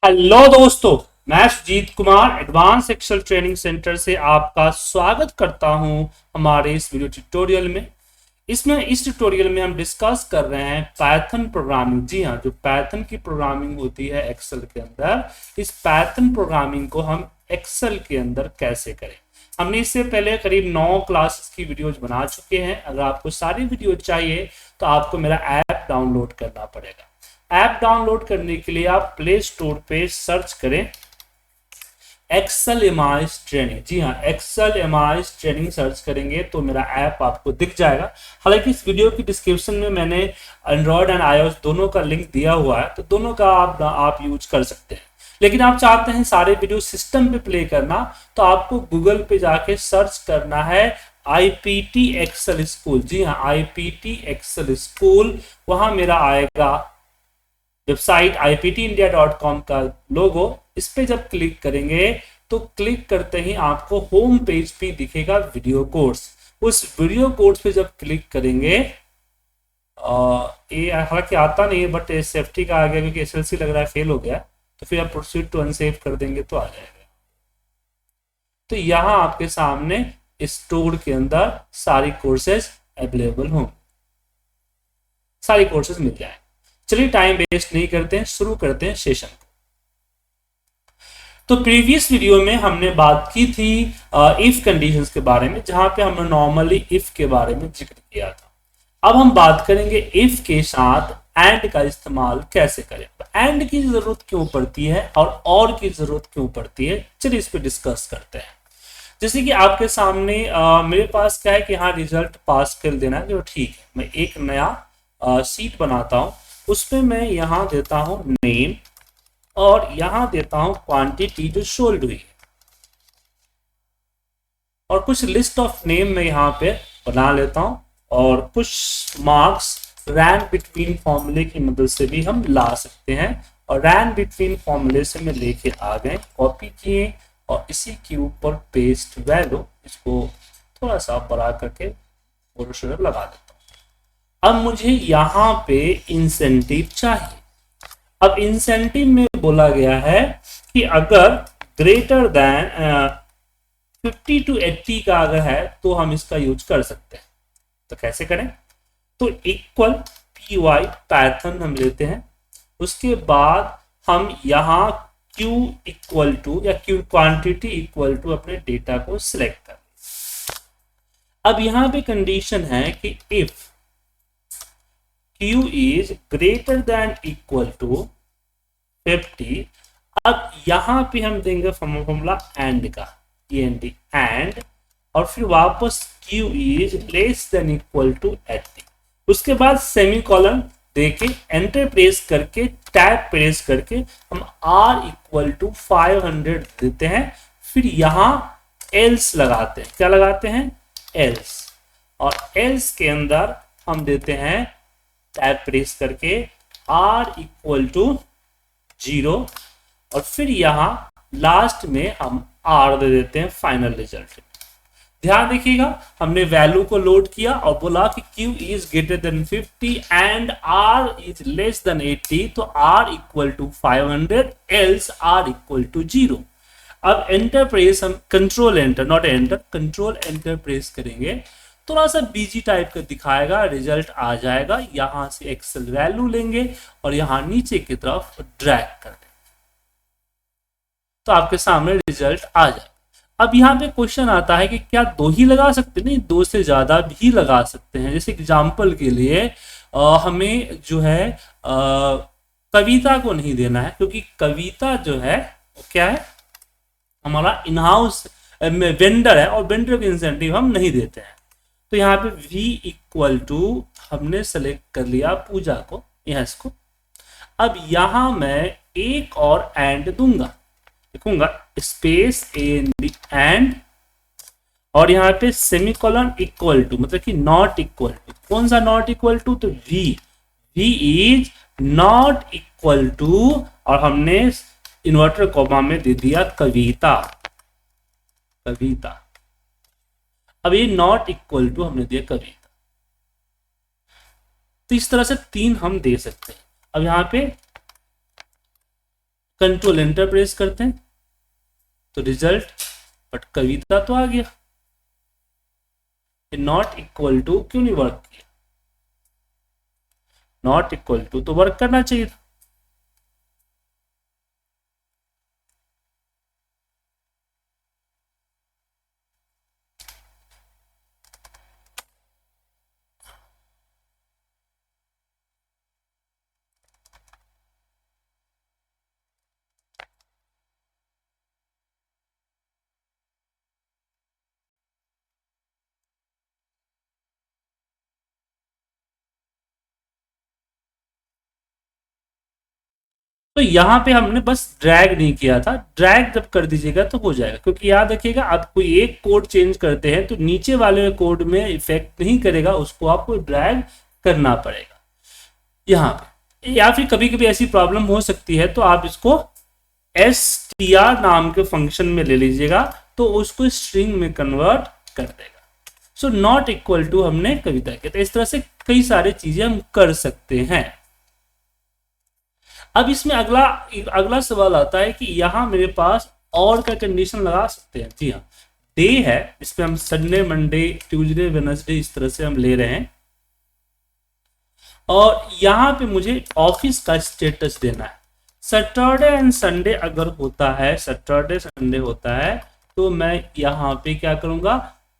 Hello दोस्तों, मैं Sujeet Kumar advance Excel training centre से आपका स्वागत करता हूं हमारे इस वीडियो ट्यूटोरियल में। इस ट्यूटोरियल में हम डिस्कस कर रहे हैं पाइथन प्रोग्रामिंग। जी हाँ, जो पाइथन की प्रोग्रामिंग होती है एक्सेल के अंदर, इस पाइथन प्रोग्रामिंग को हम एक्सेल के अंदर कैसे करें। हमने इससे पहले करीब 9 क्लासेस की वीडियोज बना चुके हैं। अगर आपको सारी वीडियो चाहिए तो आपको मेरा ऐप डाउनलोड करना पड़ेगा। ऐप डाउनलोड करने के लिए आप प्ले स्टोर पे सर्च करें एक्सेल एमआईएस ट्रेनिंग। जी हाँ, एक्सेल एमआईएस ट्रेनिंग सर्च करेंगे तो मेरा ऐप आपको दिख जाएगा। हालांकि इस वीडियो की डिस्क्रिप्शन में मैंने एंड्रॉयड एंड आईओएस दोनों का लिंक दिया हुआ है, तो दोनों का आप यूज कर सकते हैं। लेकिन आप चाहते हैं सारे वीडियो सिस्टम पे प्ले करना, तो आपको गूगल पे जाके सर्च करना है आईपीटी एक्सेल स्कूल। जी हाँ, आईपीटी एक्सेल स्कूल, वहां मेरा आएगा वेबसाइट iptindia.com का लोगो। इस पे जब क्लिक करेंगे तो क्लिक करते ही आपको होम पेज पे दिखेगा वीडियो कोर्स। उस वीडियो कोर्स पे जब क्लिक करेंगे, ये हालांकि आता नहीं है बट सेफ्टी का आ गया क्योंकि एसएलसी लग रहा है फेल हो गया, तो फिर आप प्रोसीड टू अनसेव कर देंगे तो आ जाएगा। तो यहाँ आपके सामने स्टोर के अंदर सारी कोर्सेज अवेलेबल होंगे, सारी कोर्सेज मिल जाएंगे। चलिए टाइम वेस्ट नहीं करते हैं, शुरू करते हैं सेशन को। तो प्रीवियस वीडियो में हमने बात की थी इफ कंडीशंस के बारे में, जहां पे हमने नॉर्मली इफ के बारे में जिक्र किया था। अब हम बात करेंगे इफ के साथ एंड का इस्तेमाल कैसे करें, एंड की जरूरत क्यों पड़ती है और की जरूरत क्यों पड़ती है। चलिए इस पे डिस्कस करते हैं। जैसे कि आपके सामने मेरे पास क्या है कि यहाँ रिजल्ट पास कर देना है, जो ठीक है। मैं एक नया सीट बनाता हूं, उसमें मैं यहां देता हूं नेम और यहां देता हूं क्वांटिटी जो शोल्ड हुई है, और कुछ लिस्ट ऑफ नेम में यहां पे बना लेता हूं, और कुछ मार्क्स रैंक बिटवीन फॉर्मूले की मदद से भी हम ला सकते हैं। और रैंक बिटवीन फॉर्मूले से मैं लेके आ गए, कॉपी किए और इसी के ऊपर पेस्ट वैल्यू, इसको थोड़ा सा बड़ा करके और लगा देता हूं। अब मुझे यहां पे इंसेंटिव चाहिए। अब इंसेंटिव में बोला गया है कि अगर ग्रेटर देन 50 to 80 का अगर है तो हम इसका यूज कर सकते हैं। तो कैसे करें, तो इक्वल py पैथन हम लेते हैं, उसके बाद हम यहां q इक्वल टू या q क्वांटिटी इक्वल टू अपने डेटा को सिलेक्ट कर। अब यहां पे कंडीशन है कि if q is greater than equal to 50, अब यहां पे हम देंगे फॉर्मूला एंड का, एंड, और फिर वापस q is less than equal to 80। उसके बाद सेमी कॉलन देके एंटर प्रेस करके टैब प्रेस करके हम r इक्वल टू 500 देते हैं। फिर यहां एल्स लगाते हैं। क्या लगाते हैं? एल्स। और एल्स के अंदर हम देते हैं टैब प्रेस करके r इक्वल टू 0, और फिर यहां लास्ट में हम r दे देते हैं फाइनल रिजल्ट। ध्यान देखिएगा, हमने वैल्यू को लोड किया और बोला कि q is greater than 50 and r is less than 80, तो r equal to 500 else r equal to 0। अब एंटर प्रेस, हम control enter, not enter, control enter press करेंगे, थोड़ा सा बीजी टाइप का दिखाएगा, रिजल्ट आ जाएगा। यहां से एक्सेल वैल्यू लेंगे और यहां नीचे की तरफ ड्रैग कर देंगे तो आपके सामने रिजल्ट आ जाए। अब यहाँ पे क्वेश्चन आता है कि क्या दो ही लगा सकते? नहीं, दो से ज्यादा भी लगा सकते हैं। जैसे एग्जाम्पल के लिए हमें जो है कविता को नहीं देना है, क्योंकि कविता जो है वो क्या है, हमारा इन हाउस वेंडर है और वेंडर को इंसेंटिव हम नहीं देते हैं। तो यहाँ पे v इक्वल टू हमने सेलेक्ट कर लिया पूजा को, यहाँ इसको। अब यहां मैं एक और एंड दूंगा, लिखूंगा स्पेस एंड, और यहाँ पे सेमीकोलन इक्वल टू, मतलब कि नॉट इक्वल टू। कौन सा नॉट इक्वल टू? तो v is not equal to, और हमने इन्वर्टर कॉमा में दे दिया कविता। अब ये नॉट इक्वल टू हमने दिया कविता। तो इस तरह से 3 हम दे सकते हैं। अब यहाँ पे कंट्रोल एंटर प्रेस करते हैं तो रिजल्ट, बट कविता तो आ गया, नॉट इक्वल टू क्यों नहीं वर्क किया, नॉट इक्वल टू तो वर्क करना चाहिए था। तो यहाँ पे हमने बस ड्रैग नहीं किया था, ड्रैग जब कर दीजिएगा तो हो जाएगा, क्योंकि याद रखिएगा आप कोई एक कोड चेंज करते हैं तो नीचे वाले कोड में इफेक्ट नहीं करेगा, उसको आपको ड्रैग करना पड़ेगा यहाँ पे। या फिर कभी कभी ऐसी प्रॉब्लम हो सकती है तो आप इसको str नाम के फंक्शन में ले लीजिएगा तो उसको स्ट्रिंग में कन्वर्ट कर देगा। सो नॉट इक्वल टू हमने कविता किया, तो इस तरह से कई सारी चीजें हम कर सकते हैं। अब इसमें अगला सवाल आता है कि यहां मेरे पास और का कंडीशन लगा सकते हैं। जी हाँ, डे है, इसमें हम संडे, मंडे, ट्यूसडे, वेडनेसडे इस तरह से हम ले रहे हैं, और यहां पे मुझे ऑफिस का स्टेटस देना है। सैटरडे एंड संडे अगर होता है, सैटरडे संडे होता है तो मैं यहाँ पे क्या करूंगा,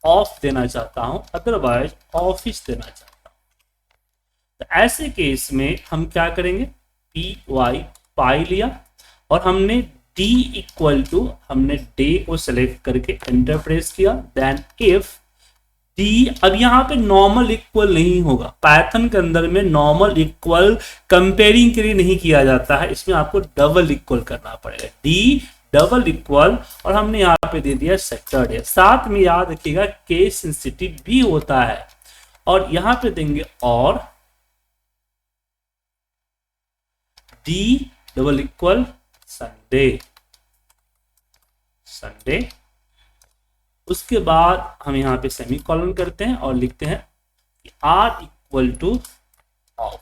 ऑफ देना चाहता हूं, अदरवाइज ऑफिस देना चाहता हूं। तो ऐसे केस में हम क्या करेंगे, पाई लिया और हमने d इक्वल टू, हमने डे को सेलेक्ट करके एंटर प्रेस किया, देन इफ d, अब यहां पे नॉर्मल इक्वल नहीं होगा, पाइथन के अंदर में नॉर्मल इक्वल कंपेयरिंग के लिए नहीं किया जाता है, इसमें आपको डबल इक्वल करना पड़ेगा, d डबल इक्वल, और हमने यहाँ पे दे दिया सैटरडे। साथ में याद रखिएगा केस सेंसिटिव भी होता है, और यहां पे देंगे और d double equal Sunday, Sunday. उसके बाद हम यहाँ पे सेमीकोलन करते हैं और लिखते हैं r इक्वल टू ऑफ,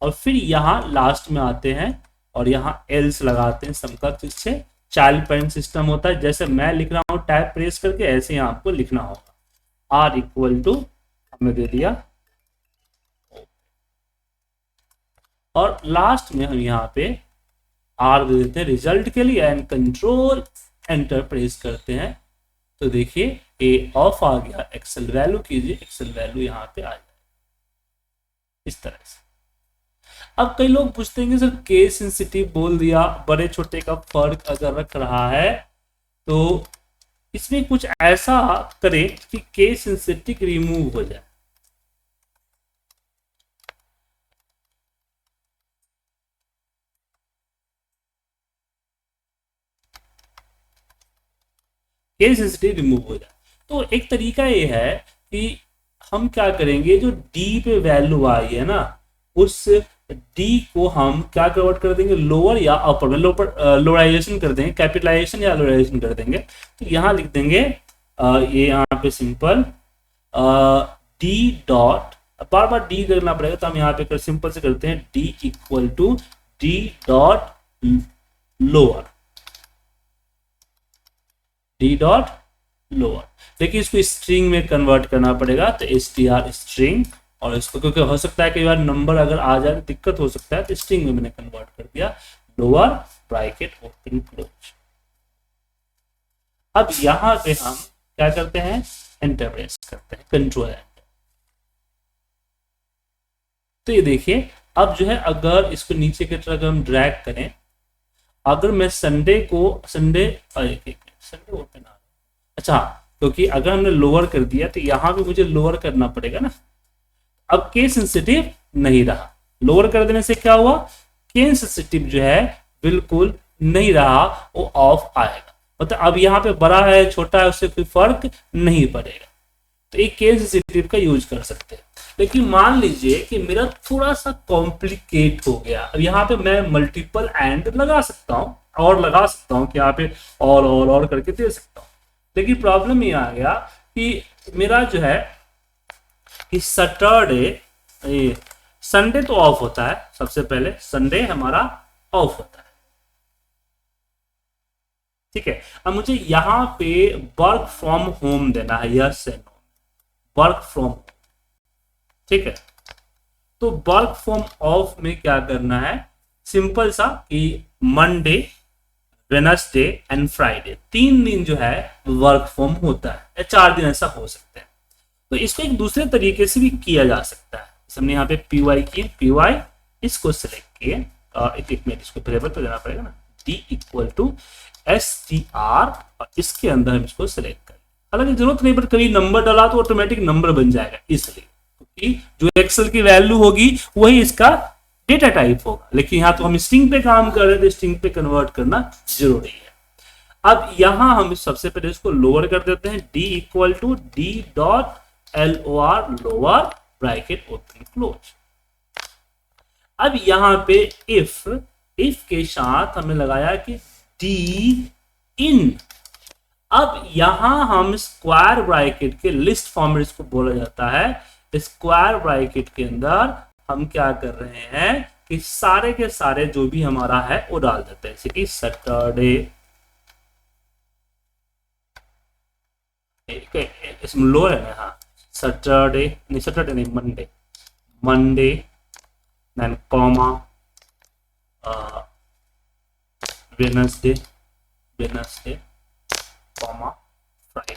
और फिर यहाँ लास्ट में आते हैं और यहाँ एल्स लगाते हैं समकक्ष से। चाइल्ड पेरेंट सिस्टम होता है, जैसे मैं लिख रहा हूँ टैब प्रेस करके, ऐसे यहाँ आपको लिखना होगा। r इक्वल टू हमने दे दिया, और लास्ट में हम यहाँ पे r दे देते हैं रिजल्ट के लिए, एंड कंट्रोल एंटर प्रेस करते हैं तो देखिए ए ऑफ आ गया। एक्सेल वैल्यू कीजिए, एक्सेल वैल्यू यहाँ पे आ जाए इस तरह से। अब कई लोग पूछते हैं कि सर केस सेंसिटिव बोल दिया, बड़े छोटे का फर्क अगर रख रहा है तो इसमें कुछ ऐसा करें कि केस सेंसिटिव रिमूव हो जाए। केस सेंसिटिव रिमूव हो जाए तो एक तरीका ये है कि हम क्या करेंगे, जो डी पे वैल्यू आई है ना, उस डी को हम क्या कन्वर्ट कर देंगे, लोअर या अपर में, लोअराइजेशन कर देंगे, कैपिटलाइजेशन या लोअराइजेशन कर देंगे। तो यहाँ लिख देंगे ये यहाँ पे सिंपल डी डॉट, बार बार डी करना पड़ेगा तो हम यहाँ पे सिंपल से करते हैं D equal to D dot lower, D dot lower. देखिए इसको स्ट्रिंग में कन्वर्ट करना पड़ेगा, तो str स्ट्रिंग, और इसको क्योंकि हो सकता है कई बार नंबर अगर आ जाए दिक्कत हो सकता है, तो स्ट्रिंग में मैंने कन्वर्ट कर दिया, लोअर ब्रैकेट ओपन क्लोज। अब यहां पे हम क्या करते हैं, एंटर प्रेस करते हैं, कंट्रोल एंटर। तो ये देखिए अब जो है, अगर इसको नीचे की तरफ हम ड्रैग करें, अगर मैं संडे को, संडे ओपन आ, अच्छा, क्योंकि अगर हमने लोअर कर दिया तो यहां पे मुझे लोअर करना पड़ेगा ना। अब केस सेंसिटिव नहीं रहा, लोअर कर देने से क्या हुआ, केस सेंसिटिव जो है बिल्कुल नहीं रहा, वो ऑफ आएगा। मतलब अब यहाँ पे बड़ा है छोटा है उससे कोई फर्क नहीं पड़ेगा, तो एक केस सेंसिटिव का यूज कर सकते हैं। लेकिन मान लीजिए कि मेरा थोड़ा सा कॉम्प्लिकेट हो गया, अब यहाँ पे मैं मल्टीपल एंड लगा सकता हूँ, और लगा सकता हूँ कि यहाँ पे और करके दे सकता हूँ, लेकिन प्रॉब्लम ये आ गया कि मेरा जो है कि सैटरडे, संडे तो ऑफ होता है, सबसे पहले संडे हमारा ऑफ होता है, ठीक है। अब मुझे यहाँ पे वर्क फ्रॉम होम देना है, yes and no, work from, ठीक है। तो वर्क फ्रॉम ऑफ में क्या करना है, सिंपल सा कि मंडे, वेडनेसडे एंड फ्राइडे 3 दिन जो है वर्क फ्रॉम होता है, या 4 दिन ऐसा हो सकते हैं। तो इसको एक दूसरे तरीके से भी किया जा सकता है। हमने यहाँ पे पी वाई किए, पी वाई इसको सिलेक्ट किए, एक मिनट इसको वेरिएबल पे देना पड़ेगा ना, डी इक्वल टू STR, और इसके अंदर हम इसको सिलेक्ट करें। हालांकि जरूरत नहीं, पर कभी नंबर डाला तो ऑटोमेटिक नंबर बन जाएगा, इसलिए क्योंकि जो एक्सेल की वैल्यू होगी वही इसका डेटा टाइप होगा। लेकिन यहाँ तो हम स्ट्रिंग पे काम कर रहे हैं, तो स्ट्रिंग पे कन्वर्ट करना जरूरी है। अब यहां हम सबसे पहले इसको लोअर कर देते हैं, D equal to D dot LOR, lower bracket open close. अब यहां पे इफ के साथ हमने लगाया कि डी इन। अब यहां हम स्क्वायर ब्रैकेट के लिस्ट फॉर्मेट इसको बोला जाता है, स्क्वायर ब्रैकेट के अंदर हम क्या कर रहे हैं कि सारे के सारे जो भी हमारा है वो डाल देते हैं, जैसे कि सैटरडे, इसमें लो है ना, हाँ सैटरडे नहीं, Monday then comma Wednesday comma Friday.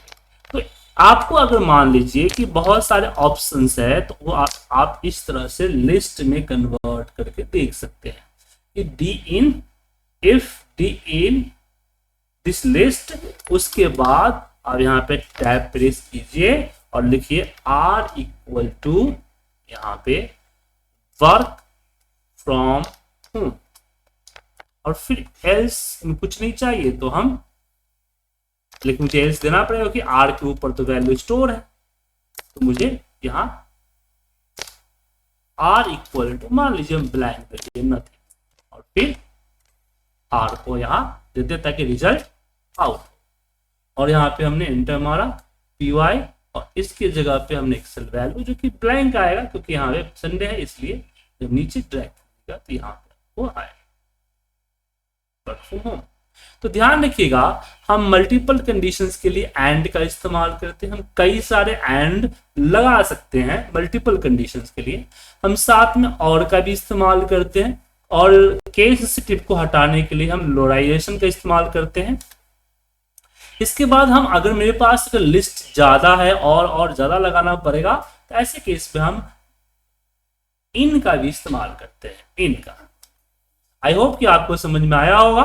तो आपको अगर मान लीजिए कि बहुत सारे ऑप्शंस है, तो वो आप इस तरह से लिस्ट में कन्वर्ट करके देख सकते हैं कि D in, if D in this list, उसके बाद आप यहाँ पे टैब प्रेस कीजिए और लिखिए R इक्वल टू यहाँ पे वर्क फ्रॉम होम, और फिर एल्स कुछ नहीं चाहिए तो हम, लेकिन मुझे एल्स देना पड़ेगा कि R के ऊपर तो वैल्यू स्टोर है, तो मुझे यहाँ R इक्वल टू मान लीजिए हम ब्लैंक कर दिए नथिंग, और फिर R को यहाँ दे दे ताकि रिजल्ट आउट। और यहाँ पे हमने एंटर मारा PY, और इसकी जगह पे हमने एक्सेल वैल्यू जो कि ब्लैंक आएगा, क्योंकि यहाँ पे संडे है, इसलिए जब नीचे ड्रैग करेगा तो यहाँ पे वो आएगा वर्क फ्रॉम होम। तो ध्यान रखिएगा, हम मल्टीपल कंडीशंस के लिए एंड का इस्तेमाल करते हैं, हम कई सारे एंड लगा सकते हैं मल्टीपल कंडीशंस के लिए। हम साथ में और का भी इस्तेमाल करते हैं, और केस सेंसिटिव को हटाने के लिए हम लोराइजेशन का इस्तेमाल करते हैं। इसके बाद हम, अगर मेरे पास अगर लिस्ट ज्यादा है और ज्यादा लगाना पड़ेगा, तो ऐसे केस में हम इन का भी इस्तेमाल करते हैं, इन का। आई होप कि आपको समझ में आया होगा।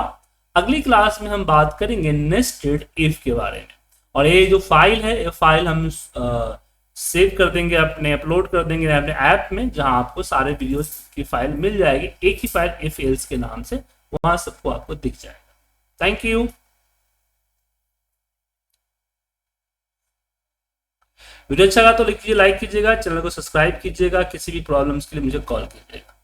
अगली क्लास में हम बात करेंगे नेस्टेड इफ के बारे में, और ये जो फाइल है, ये फाइल हम सेव कर देंगे, अपने अपलोड कर देंगे अपने ऐप में, जहां आपको सारे वीडियोस की फाइल मिल जाएगी, एक ही फाइल इफ एल्स के नाम से, वहां सबको आपको दिख जाएगा। Thank you. वीडियो अच्छा लगा तो लाइक कीजिएगा, चैनल को सब्सक्राइब कीजिएगा, किसी भी प्रॉब्लम्स के लिए मुझे कॉल कीजिएगा।